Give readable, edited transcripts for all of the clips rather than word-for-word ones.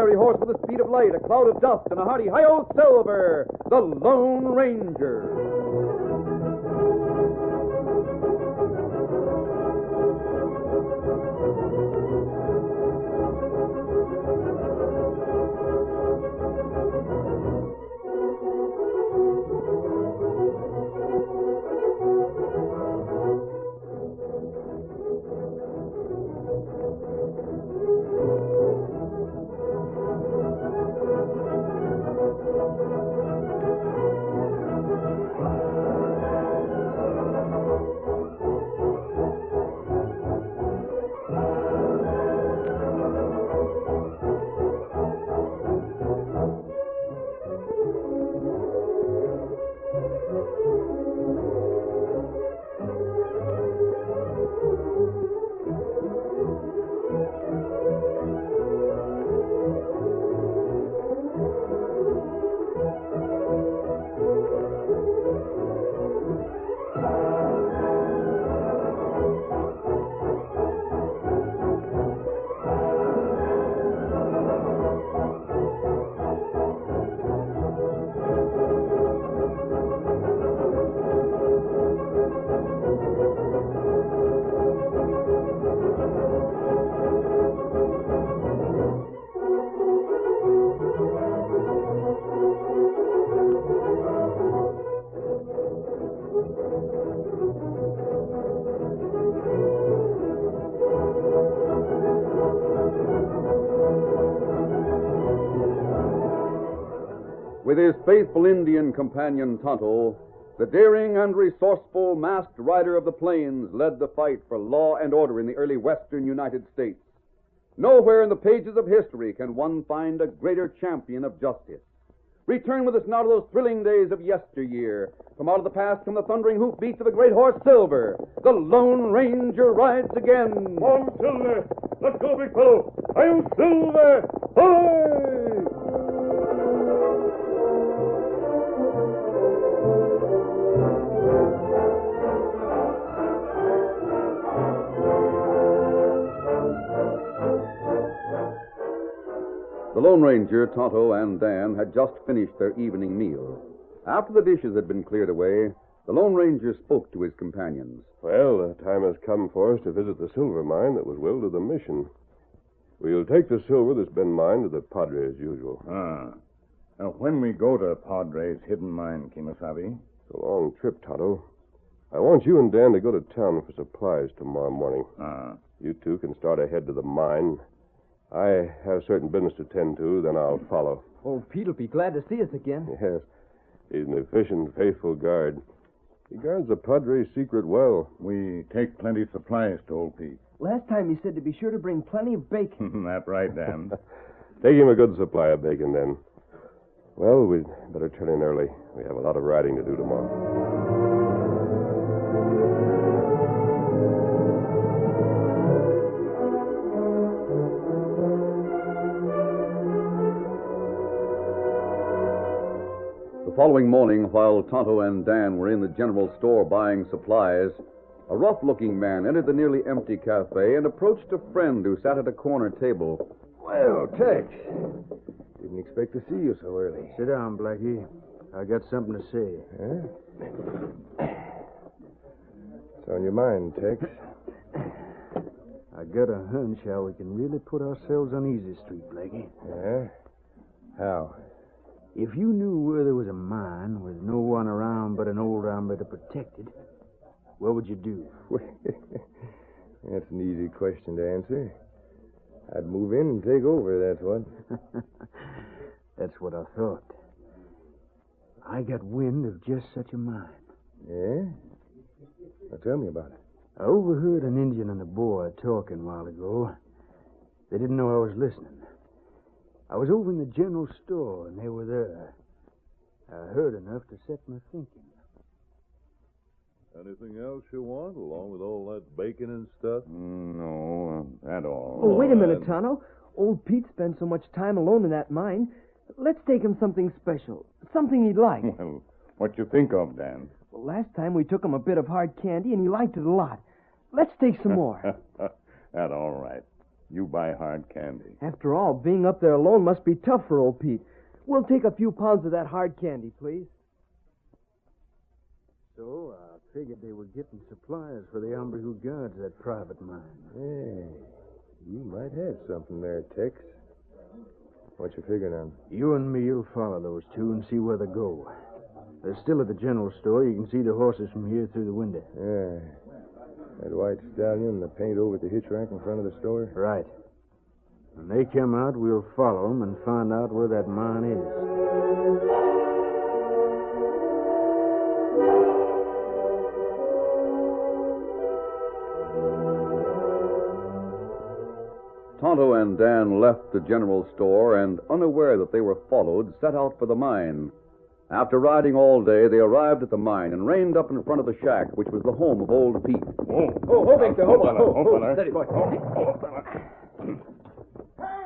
fiery horse with the speed of light, a cloud of dust, and a hearty hi-yo Silver, the Lone Ranger. With his faithful Indian companion Tonto, the daring and resourceful masked rider of the plains led the fight for law and order in the early western United States. Nowhere in the pages of history can one find a greater champion of justice. Return with us now to those thrilling days of yesteryear. From out of the past come the thundering hoofbeats of a great horse, Silver. The Lone Ranger rides again. On, Silver! Let's go, big fellow! I'm Silver! Hooray! The Lone Ranger, Tonto, and Dan had just finished their evening meal. After the dishes had been cleared away, the Lone Ranger spoke to his companions. Well, the time has come for us to visit the silver mine that was willed to the mission. We'll take the silver that's been mined to the Padre as usual. Now, when we go to Padre's hidden mine, Kimasabi? It's a long trip, Tonto. I want you and Dan to go to town for supplies tomorrow morning. You two can start ahead to the mine. I have certain business to tend to, then I'll follow. Old Pete'll be glad to see us again. Yes. He's an efficient, faithful guard. He guards the Padre's secret well. We take plenty of supplies to old Pete. Last time he said to be sure to bring plenty of bacon. That's right, Dan. Take him a good supply of bacon, then. Well, we'd better turn in early. We have a lot of riding to do tomorrow. The following morning, while Tonto and Dan were in the general store buying supplies, a rough-looking man entered the nearly empty cafe and approached a friend who sat at a corner table. Well, Tex, didn't expect to see you so early. Sit down, Blackie. I got something to say. Huh? What's on your mind, Tex? I got a hunch how we can really put ourselves on Easy Street, Blackie. Yeah? How? If you knew where there was a mine with no one around but an old hombre to protect it, what would you do? That's an easy question to answer. I'd move in and take over, that's what. That's what I thought. I got wind of just such a mine. Yeah? Well, tell me about it. I overheard an Indian and a boy talking a while ago. They didn't know I was listening. I was over in the general store, and they were there. I heard enough to set me thinking. Anything else you want, along with all that bacon and stuff? No, that all. Oh, wait a minute, Tonto. Old Pete spends so much time alone in that mine. Let's take him something special. Something he'd like. Well, what you think of, Dan? Well, last time we took him a bit of hard candy, and he liked it a lot. Let's take some more. That all right. You buy hard candy. After all, being up there alone must be tough for old Pete. We'll take a few pounds of that hard candy, please. So I figured they were getting supplies for the hombre who guards that private mine. Hey, you might have something there, Tex. What you figuring on? You and me will follow those two and see where they go. They're still at the general store. You can see the horses from here through the window. Yeah. That white stallion and the paint over at the hitch rack in front of the store? Right. When they come out, we'll follow them and find out where that mine is. Tonto and Dan left the general store and, unaware that they were followed, set out for the mine. After riding all day, they arrived at the mine and reined up in front of the shack, which was the home of old Pete. Oh, Victor, fella. Steady, boy. Hi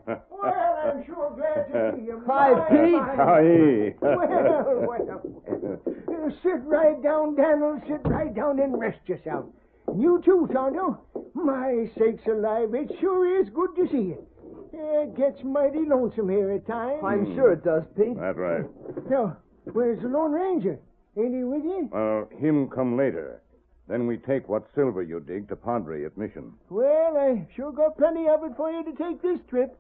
there! Well, I'm sure glad to see you. Hi, Pete. Well. Sit right down, Daniel. Sit right down and rest yourself. And you too, Tonto. My sakes alive, it sure is good to see you. It gets mighty lonesome here at times. I'm sure it does, Pete. That's right. Now, where's the Lone Ranger? Ain't he with you? Him come later. Then we take what silver you dig to Padre at Mission. Well, I sure got plenty of it for you to take this trip.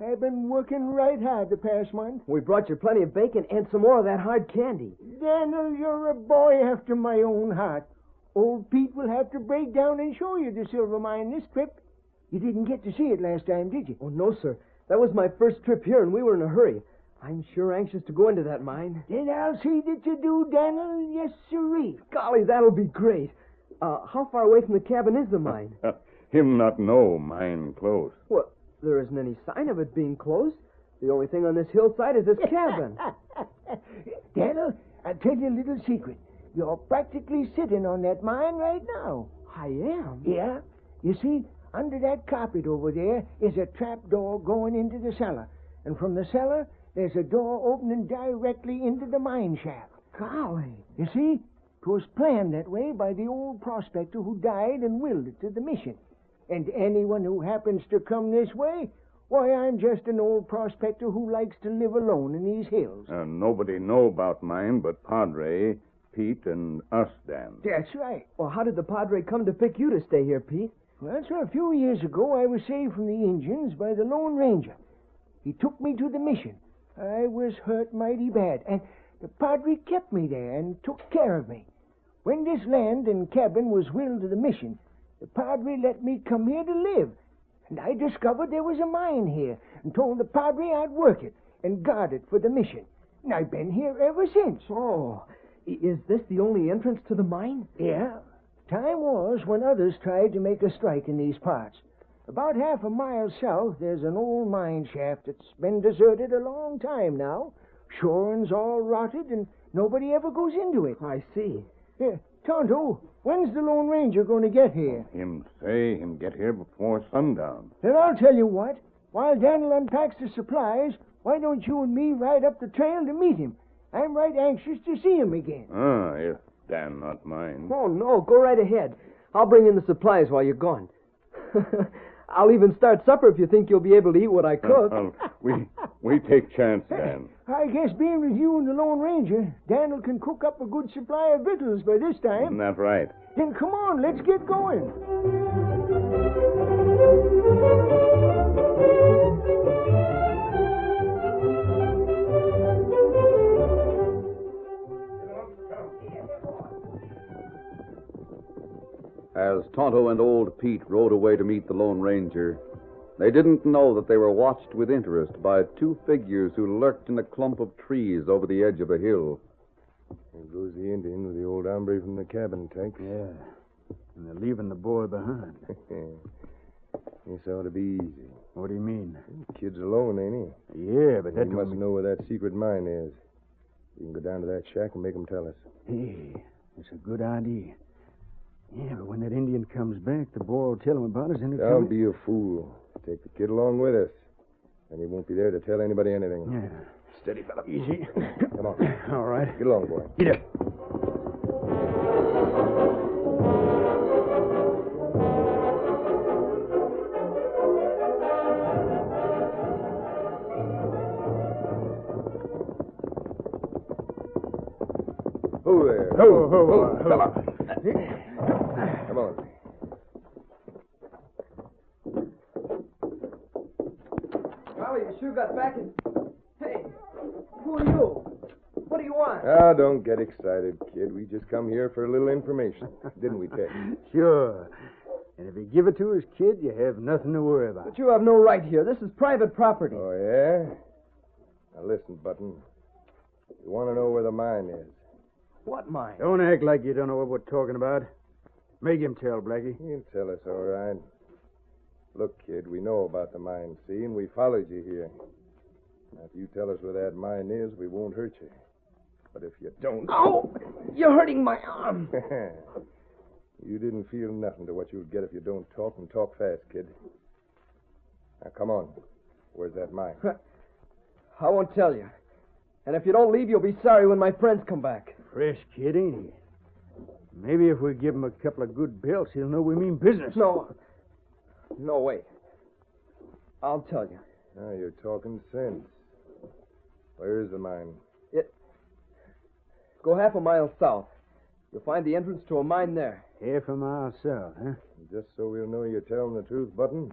I've been working right hard the past month. We brought you plenty of bacon and some more of that hard candy. Daniel, you're a boy after my own heart. Old Pete will have to break down and show you the silver mine this trip. You didn't get to see it last time, did you? Oh, no, sir. That was my first trip here, and we were in a hurry. I'm sure anxious to go into that mine. Then I'll see that you do, Daniel. Yes, sirree. Golly, that'll be great. How far away from the cabin is the mine? Him not know mine close. Well, there isn't any sign of it being closed. The only thing on this hillside is this cabin. Daniel, I'll tell you a little secret. You're practically sitting on that mine right now. I am? Yeah. You see, under that carpet over there is a trap door going into the cellar. And from the cellar, there's a door opening directly into the mine shaft. Golly. You see, 'twas planned that way by the old prospector who died and willed it to the mission. And anyone who happens to come this way, why, I'm just an old prospector who likes to live alone in these hills. Nobody know about mine but Padre, Pete, and us, Dan. That's right. Well, how did the Padre come to pick you to stay here, Pete? Well, sir, a few years ago, I was saved from the Indians by the Lone Ranger. He took me to the mission. I was hurt mighty bad, and the Padre kept me there and took care of me. When this land and cabin was willed to the mission, the Padre let me come here to live. And I discovered there was a mine here and told the Padre I'd work it and guard it for the mission. And I've been here ever since. Oh, is this the only entrance to the mine? Yeah. Time was when others tried to make a strike in these parts. About half a mile south, there's an old mine shaft that's been deserted a long time now. Shore's all rotted, and nobody ever goes into it. I see. Tonto, when's the Lone Ranger going to get here? Him say him get here before sundown. Then I'll tell you what. While Daniel unpacks the supplies, why don't you and me ride up the trail to meet him? I'm right anxious to see him again. If Dan not mind. Oh, no, go right ahead. I'll bring in the supplies while you're gone. I'll even start supper if you think you'll be able to eat what I cook. We take chance, Dan. I guess being with you and the Lone Ranger, Daniel can cook up a good supply of victuals by this time. That's right. Then come on, let's get going. As Tonto and old Pete rode away to meet the Lone Ranger, they didn't know that they were watched with interest by two figures who lurked in a clump of trees over the edge of a hill. There goes the Indian with the old hombre from the cabin, Tex. Yeah. And they're leaving the boy behind. This ought to be easy. What do you mean? The kid's alone, ain't he? Yeah, but that He must know where that secret mine is. You can go down to that shack and make him tell us. Hey, that's a good idea. Yeah, but when that Indian comes back, the boy will tell him about us, and he'll Don't be a fool. Take the kid along with us. And he won't be there to tell anybody anything. Yeah. Steady, fella. Easy. Come on. All right. Get along, boy. Get up. Fella. Come on. Well, you sure got back in. Hey, who are you? What do you want? Ah, don't get excited, kid. We just come here for a little information. Didn't we, Tex? Sure. And if you give it to us, kid, you have nothing to worry about. But you have no right here. This is private property. Oh, yeah? Now, listen, Button. You want to know where the mine is? What mine? Don't act like you don't know what we're talking about. Make him tell, Blackie. He'll tell us, all right. Look, kid, we know about the mine, see, and we followed you here. Now, if you tell us where that mine is, we won't hurt you. But if you don't... Oh! You're hurting my arm. You didn't feel nothing to what you'll get if you don't talk, and talk fast, kid. Now, come on. Where's that mine? I won't tell you. And if you don't leave, you'll be sorry when my friends come back. Fresh kid, ain't he? Maybe if we give him a couple of good belts, he'll know we mean business. No, wait. I'll tell you. Now, you're talking sense. Where is the mine? Go half a mile south. You'll find the entrance to a mine there. Half a mile south, huh? Just so we'll know you're telling the truth, Button,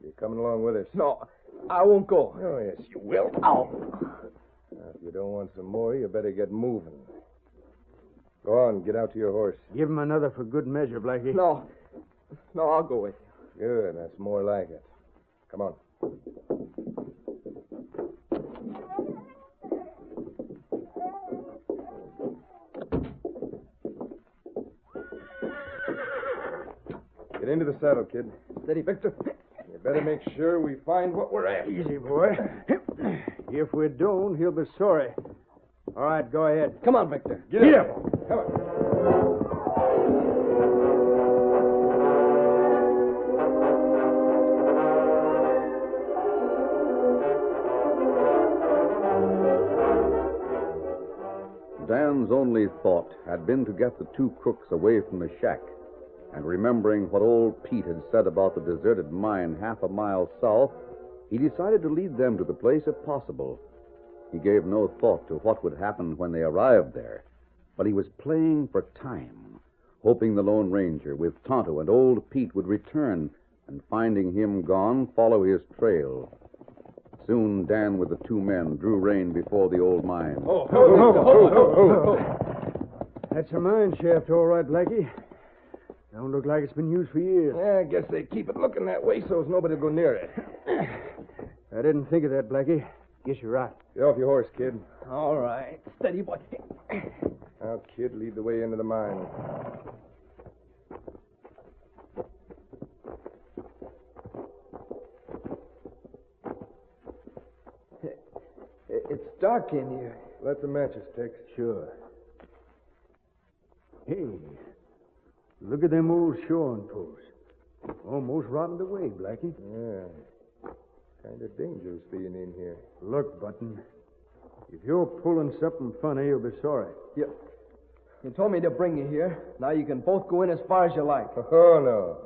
you're coming along with us. No, I won't go. Oh, yes, you will. Ow! Now, if you don't want some more, you better get moving. Go on, get out to your horse. Give him another for good measure, Blackie. No, I'll go with you. Good, that's more like it. Come on. Get into the saddle, kid. Steady, Victor. You better make sure we find what we're after. Easy, boy. If we don't, he'll be sorry. All right, go ahead. Come on, Victor. Get up. Come on. Dan's only thought had been to get the two crooks away from the shack. And remembering what old Pete had said about the deserted mine half a mile south, he decided to lead them to the place if possible. He gave no thought to what would happen when they arrived there, but he was playing for time, hoping the Lone Ranger with Tonto and old Pete would return, and finding him gone, follow his trail. Soon Dan with the two men drew rein before the old mine. That's a mine shaft, all right, Blackie. Don't look like it's been used for years. Yeah, I guess they keep it looking that way so as nobody will go near it. I didn't think of that, Blackie. Guess you're right. Get off your horse, kid. All right. Steady, boy. Now, kid, lead the way into the mine. It's dark in here. Let the matches, Tex. Sure. Hey, look at them old shoring posts. Almost rotted away, Blackie. Yeah. Kind of dangerous being in here. Look, Button. If you're pulling something funny, you'll be sorry. You told me to bring you here. Now you can both go in as far as you like. Oh, no.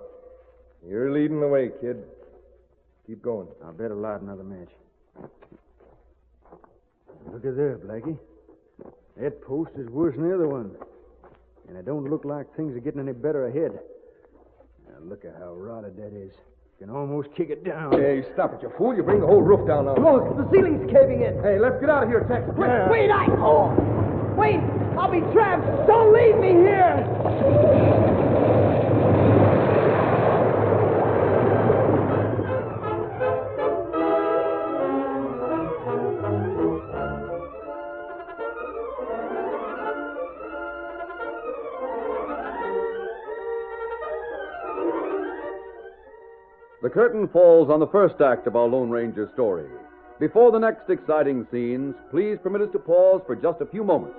You're leading the way, kid. Keep going. I'll better light another match. Look at there, Blackie. That post is worse than the other one. And it don't look like things are getting any better ahead. Now look at how rotted that is. You can almost kick it down. Hey, stop it, you fool. You bring the whole roof down on us. Look, the ceiling's caving in. Hey, let's get out of here, Tex. Quick. Wait, Wait! I'll be trapped! Don't leave me here! The curtain falls on the first act of our Lone Ranger story. Before the next exciting scenes, please permit us to pause for just a few moments.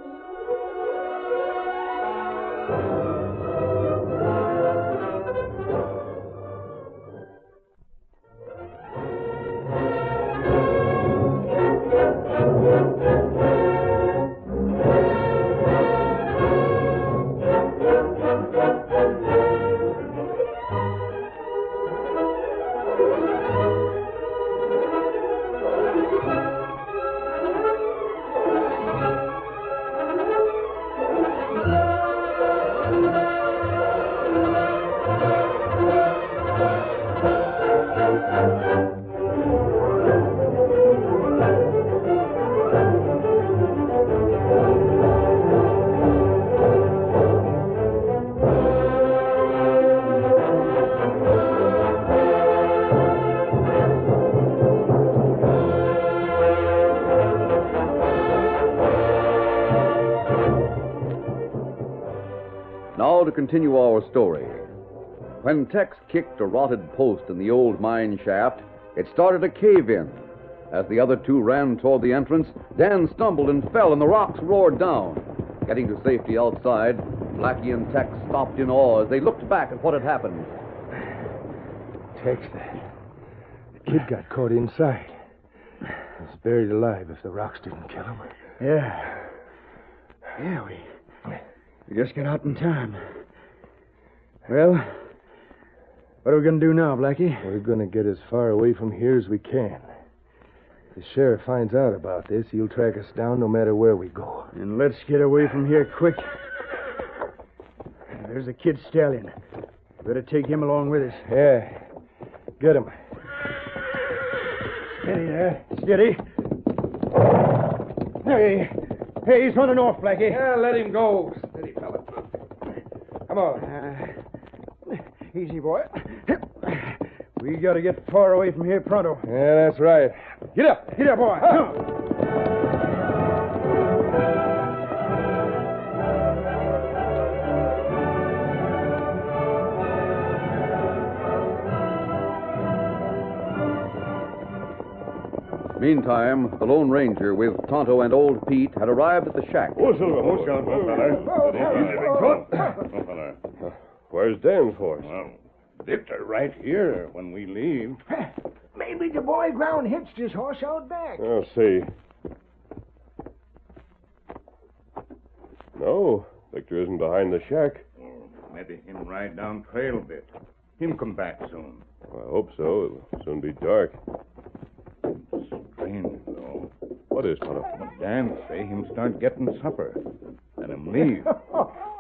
continue our story. When Tex kicked a rotted post in the old mine shaft, it started to cave in. As the other two ran toward the entrance, Dan stumbled and fell, and the rocks roared down. Getting to safety outside, Blackie and Tex stopped in awe as they looked back at what had happened. Tex, the kid got caught inside. He's buried alive if the rocks didn't kill him. Yeah. Yeah, we just got out in time. Well, what are we going to do now, Blackie? We're going to get as far away from here as we can. If the sheriff finds out about this, he'll track us down no matter where we go. And let's get away from here quick. There's the kid stallion. Better take him along with us. Yeah. Get him. Steady there. Steady. Hey, he's running off, Blackie. Yeah, let him go. Steady, fella. Come on. Easy, boy. We got to get far away from here pronto. Yeah, that's right. Get up. Get up, boy. Meantime, the Lone Ranger with Tonto and Old Pete had arrived at the shack. Oh, Silver. Oh, fella. Where's Dan for us? Well, Victor right here when we leave. Maybe the boy ground hitched his horse out back. I'll see. No, Victor isn't behind the shack. Maybe him ride down trail a bit. Him come back soon. I hope so. It'll soon be dark. Strange, though. What is, Tonto? Dan say him start getting supper. And him leave.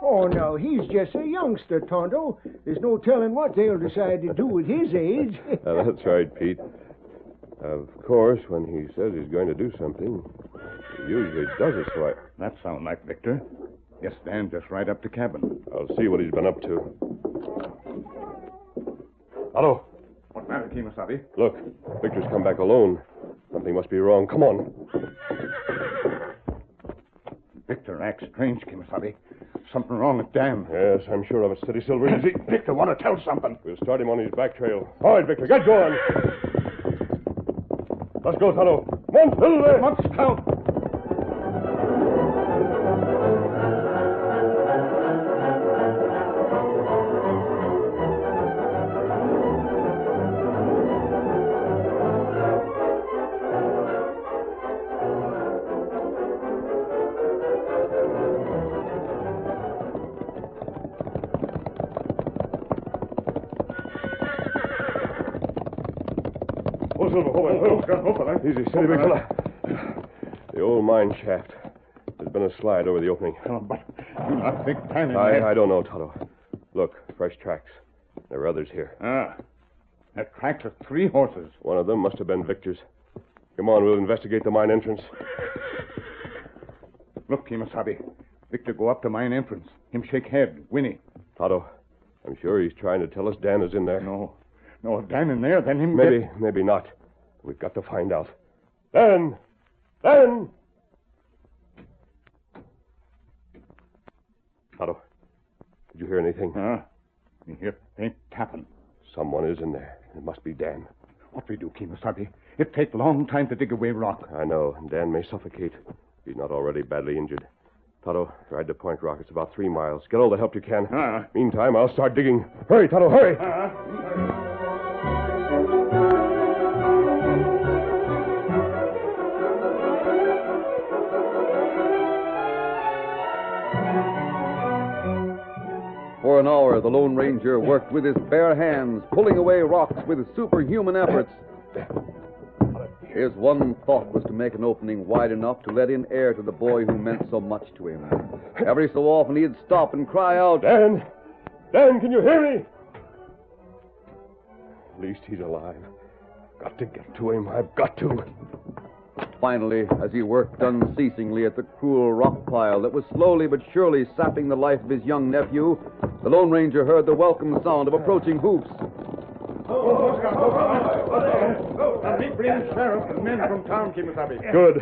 Oh, no, he's just a youngster, Tonto. There's no telling what they'll decide to do at his age. That's right, Pete. Of course, when he says he's going to do something, he usually does it, so That sound like Victor. Guess Dan just right up to cabin. I'll see what he's been up to. Hello. What matter, Kemosabe? Look, Victor's come back alone. Something must be wrong. Come on. Victor acts strange, Kemosabe. Something wrong with Dan. Yes, I'm sure of it. Steady, Silver. Easy. Victor want to tell something. We'll start him on his back trail. All right, Victor, get going. Let's go, Tonto. Come on, Silver. Let's count. Easy, steady, big fella. The old mine shaft. There's been a slide over the opening. Oh, but you not think Dan in I don't know, Tonto. Look, fresh tracks. There are others here. That tracks of 3 horses. One of them must have been Victor's. Come on, we'll investigate the mine entrance. Look, Kemosabe. Victor go up to mine entrance. Him shake head. Winnie. Tonto, I'm sure he's trying to tell us Dan is in there. No, if Dan in there, then him Maybe not. We've got to find out. Dan! Dan! Tonto, did you hear anything? You hear faint tapping. Someone is in there. It must be Dan. What we do, Kemosabe? It take long time to dig away rock. I know, and Dan may suffocate. He's not already badly injured. Tonto, ride to Point Rock. It's about 3 miles. Get all the help you can. Meantime, I'll start digging. Hurry, Tonto, hurry! For an hour, the Lone Ranger worked with his bare hands, pulling away rocks with superhuman efforts. His one thought was to make an opening wide enough to let in air to the boy who meant so much to him. Every so often, he'd stop and cry out, Dan! Dan, can you hear me? At least he's alive. Got to get to him. I've got to. Finally, as he worked unceasingly at the cruel rock pile that was slowly but surely sapping the life of his young nephew, the Lone Ranger heard the welcome sound of approaching hoofs. Sheriff and men from town, Kemosabe. Good.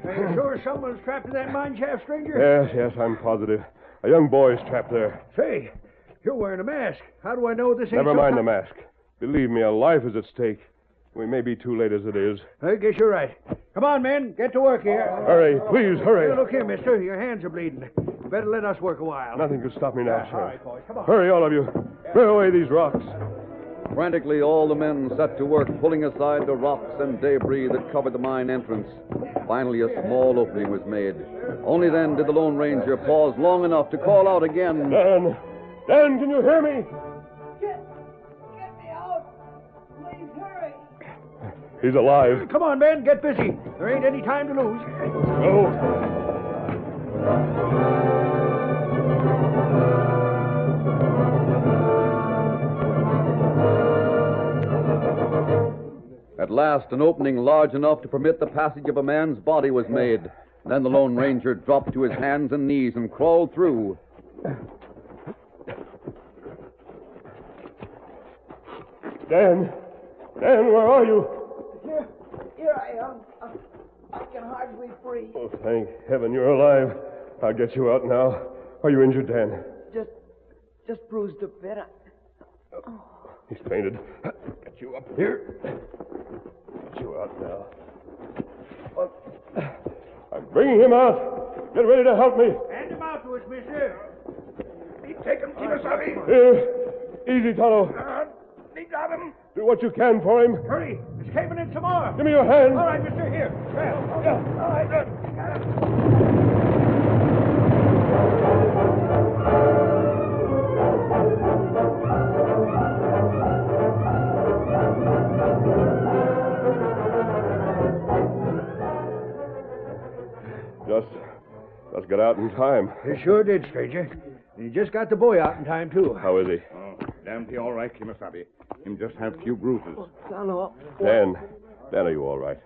Are you sure someone's trapped in that mine shaft, stranger? Yes, I'm positive. A young boy's trapped there. Say, You're wearing a mask. How do I know this ain't... Never mind the mask. Believe me, a life is at stake. We may be too late as it is. I guess you're right. Come on, men. Get to work here. Hurry, please, hurry. Hey, look here, mister. Your hands are bleeding. You better let us work a while. Nothing can stop me now, All Sheriff. right, boys. Come on. Hurry, all of you. Clear away these rocks. Frantically, all the men set to work pulling aside the rocks and debris that covered the mine entrance. Finally, a small opening was made. Only then did the Lone Ranger pause long enough to call out again. Dan! Dan, can you hear me? Get me out. Please hurry. He's alive. Come on, men. Get busy. There ain't any time to lose. Go. At last, an opening large enough to permit the passage of a man's body was made. Then the Lone Ranger dropped to his hands and knees and crawled through. Dan! Dan, where are you? Here I am. I can hardly breathe. Oh, thank heaven you're alive. I'll get you out now. Are you injured, Dan? Just bruised a bit. He's fainted. Get you up here. Get you out now. I'm bringing him out. Get ready to help me. Hand him out to us, mister. Take him, Kimasabi. Here. Easy, Tonto. He got him. Do what you can for him. Hurry. It's caving in some more. Give me your hand. All right, mister. Here. Well, all right, good. Got him. Just got out in time. You sure did, stranger. You just got the boy out in time, too. How is he? Oh, damn he all right, Kimasabi. Him just have few bruises. Tonto, Dan, are you all right?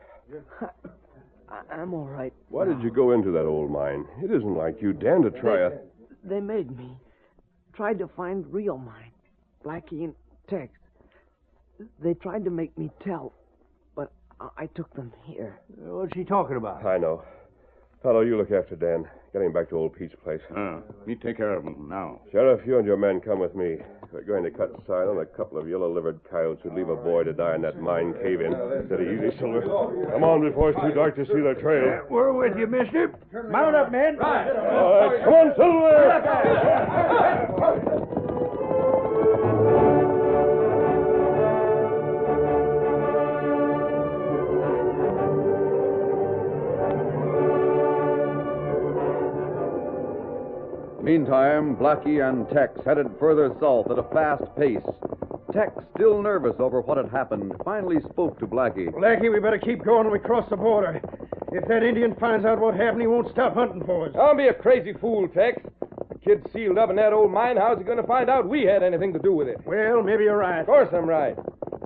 I'm all right. Why did you go into that old mine? It isn't like you, Dan, to try a... They made me. Tried to find real mine. Blackie and Tex. They tried to make me tell, but I took them here. What's he talking about? I know. Tonto, you look after Dan. Get him back to old Pete's place. Me take care of him now. Sheriff, you and your men come with me. We're going to cut sign on a couple of yellow-livered coyotes who'd leave a boy to die in that mine cave-in. Steady, easy, Silver. Come on before it's too dark to see their trail. We're with you, mister. Mount up, men. Right. All right, come on, Silver! Meantime, Blackie and Tex headed further south at a fast pace. Tex, still nervous over what had happened, finally spoke to Blackie. Blackie, we better keep going when we cross the border. If that Indian finds out what happened, he won't stop hunting for us. Don't be a crazy fool, Tex. The kid's sealed up in that old mine. How's he going to find out we had anything to do with it? Well, maybe you're right. Of course I'm right.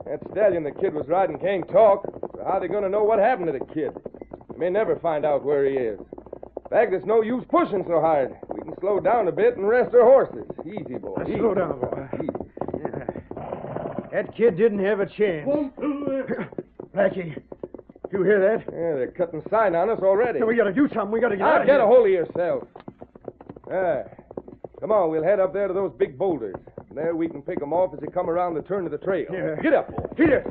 That stallion the kid was riding can't talk, so how are they going to know what happened to the kid? They may never find out where he is. In fact, there's no use pushing so hard. We can slow down a bit and rest our horses. Easy, boy. Easy. Slow down, boy. Easy. That kid didn't have a chance. Blackie, you hear that? Yeah, they're cutting sign on us already. We gotta do something. We gotta get out of Get here. a hold of yourself. Come on, we'll head up there to those big boulders. From there we can pick them off as they come around the turn of the trail. Yeah. Get up, boy. Here.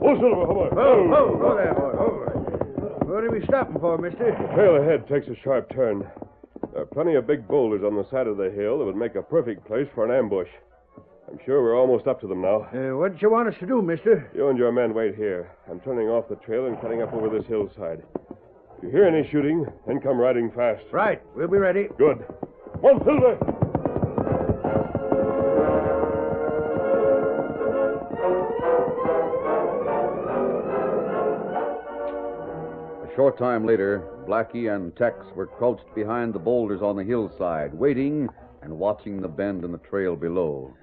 Oh, Silver, come on. Oh, there, boy. Oh. What are we stopping for, mister? The trail ahead takes a sharp turn. There are plenty of big boulders on the side of the hill that would make a perfect place for an ambush. I'm sure we're almost up to them now. What you want us to do, mister? You and your men wait here. I'm turning off the trail and cutting up over this hillside. If you hear any shooting, then come riding fast. Right. We'll be ready. Good. Come on, Silver! A short time later, Blackie and Tex were crouched behind the boulders on the hillside, waiting and watching the bend in the trail below.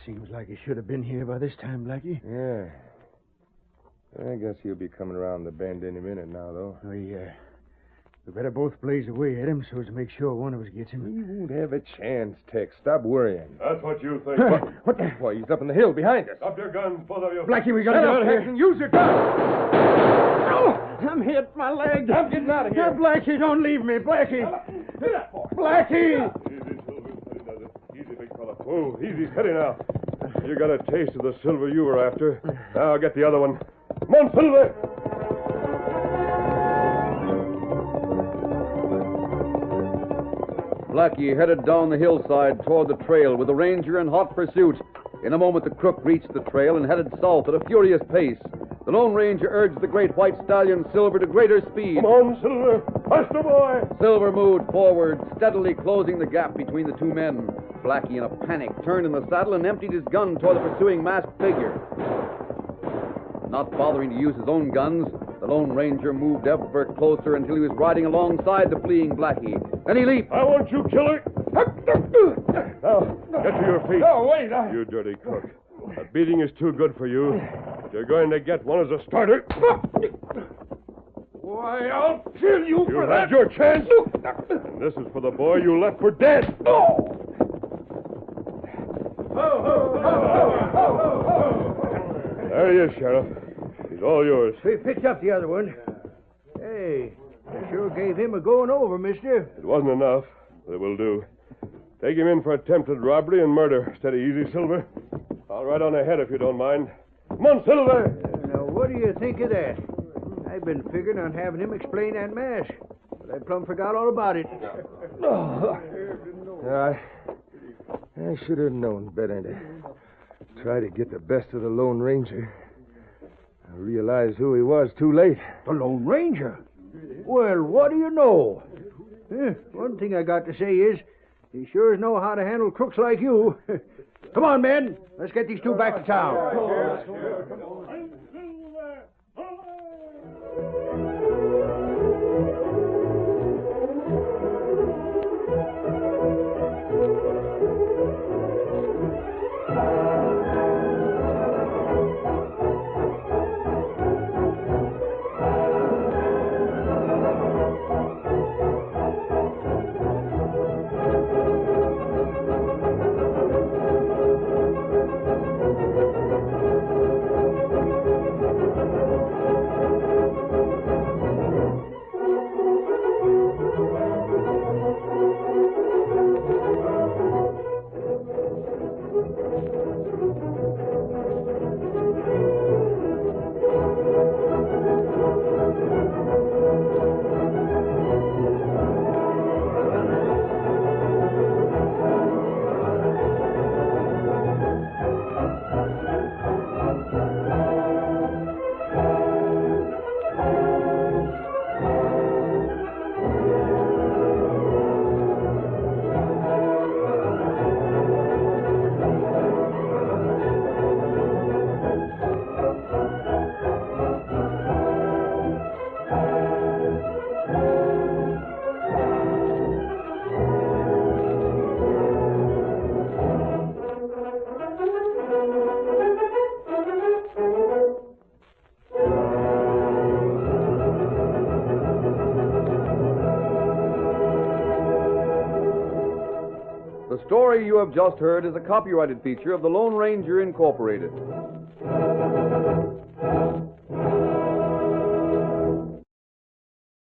Seems like he should have been here by this time, Blackie. Yeah. I guess he'll be coming around the bend any minute now, though. We better both blaze away at him so as to make sure one of us gets him. We won't have a chance, Tex. Stop worrying. That's what you think. What the? Why, he's up in the hill behind us. Drop your guns, both of you. Blackie, we gotta get out of here. Use your gun. I'm hit my leg. I'm getting out of here. Blackie, don't leave me. Blackie. Blackie. Easy, Silver. Easy, big fella. Whoa, easy. Steady now. You got a taste of the silver you were after. Now get the other one. Come on, Silver. Blackie headed down the hillside toward the trail with the ranger in hot pursuit. In a moment, the crook reached the trail and headed south at a furious pace. The Lone Ranger urged the great white stallion Silver to greater speed. Come on, Silver. Faster, boy. Silver moved forward, steadily closing the gap between the two men. Blackie, in a panic, turned in the saddle and emptied his gun toward the pursuing masked figure. Not bothering to use his own guns, the Lone Ranger moved ever closer until he was riding alongside the fleeing Blackie. Then he leaped. I want you, killer. Now, get to your feet. Oh, wait. You dirty crook. A beating is too good for you. But you're going to get one as a starter. Why, I'll kill you You for had that. your chance. And this is for the boy you left for dead. There he is, Sheriff. He's all yours. We picked up the other one. Hey, you sure gave him a going over, mister. It wasn't enough, but it will do. Take him in for attempted robbery and murder. Steady, easy, Silver. I'll ride on ahead if you don't mind. Come on, Silver! Now, what do you think of that? I've been figuring on having him explain that mask, but I plumb forgot all about it. I should have known better to try to get the best of the Lone Ranger. I realized who he was too late. The Lone Ranger? Well, what do you know? One thing I got to say is, he sure know how to handle crooks like you. Come on, men. Let's get these two back to town. The story you have just heard is a copyrighted feature of the Lone Ranger Incorporated.